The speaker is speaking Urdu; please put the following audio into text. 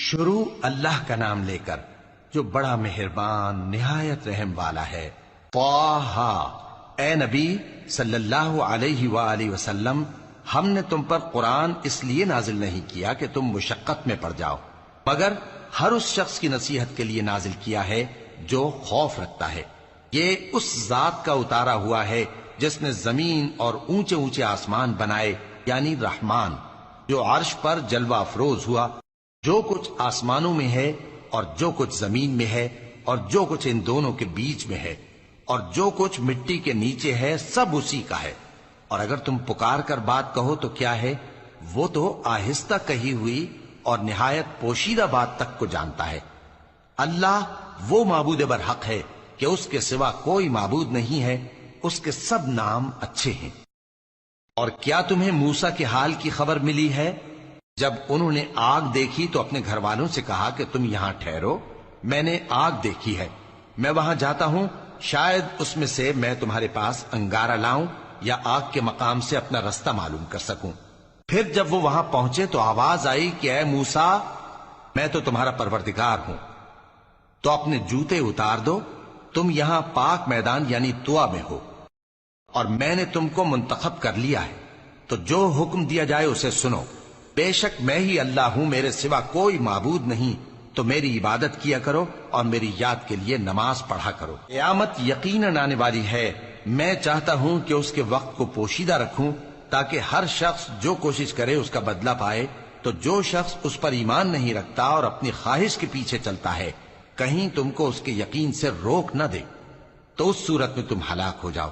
شروع اللہ کا نام لے کر جو بڑا مہربان نہایت رحم والا ہے۔ طٰہٰ، اے نبی صلی اللہ علیہ وآلہ وسلم، ہم نے تم پر قرآن اس لیے نازل نہیں کیا کہ تم مشقت میں پڑ جاؤ، مگر ہر اس شخص کی نصیحت کے لیے نازل کیا ہے جو خوف رکھتا ہے۔ یہ اس ذات کا اتارا ہوا ہے جس نے زمین اور اونچے اونچے آسمان بنائے، یعنی رحمان، جو عرش پر جلوہ افروز ہوا۔ جو کچھ آسمانوں میں ہے اور جو کچھ زمین میں ہے اور جو کچھ ان دونوں کے بیچ میں ہے اور جو کچھ مٹی کے نیچے ہے، سب اسی کا ہے۔ اور اگر تم پکار کر بات کہو تو کیا ہے، وہ تو آہستہ کہی ہوئی اور نہایت پوشیدہ بات تک کو جانتا ہے۔ اللہ وہ معبود برحق ہے کہ اس کے سوا کوئی معبود نہیں ہے، اس کے سب نام اچھے ہیں۔ اور کیا تمہیں موسیٰ کے حال کی خبر ملی ہے؟ جب انہوں نے آگ دیکھی تو اپنے گھر والوں سے کہا کہ تم یہاں ٹھہرو، میں نے آگ دیکھی ہے، میں وہاں جاتا ہوں، شاید اس میں سے میں تمہارے پاس انگارہ لاؤں یا آگ کے مقام سے اپنا رستہ معلوم کر سکوں۔ پھر جب وہ وہاں پہنچے تو آواز آئی کہ اے موسیٰ، میں تو تمہارا پروردگار ہوں، تو اپنے جوتے اتار دو، تم یہاں پاک میدان یعنی طویٰ میں ہو، اور میں نے تم کو منتخب کر لیا ہے، تو جو حکم دیا جائے اسے سنو۔ بے شک میں ہی اللہ ہوں، میرے سوا کوئی معبود نہیں، تو میری عبادت کیا کرو اور میری یاد کے لیے نماز پڑھا کرو۔ قیامت یقیناً آنے والی ہے، میں چاہتا ہوں کہ اس کے وقت کو پوشیدہ رکھوں تاکہ ہر شخص جو کوشش کرے اس کا بدلہ پائے۔ تو جو شخص اس پر ایمان نہیں رکھتا اور اپنی خواہش کے پیچھے چلتا ہے، کہیں تم کو اس کے یقین سے روک نہ دے، تو اس صورت میں تم ہلاک ہو جاؤ۔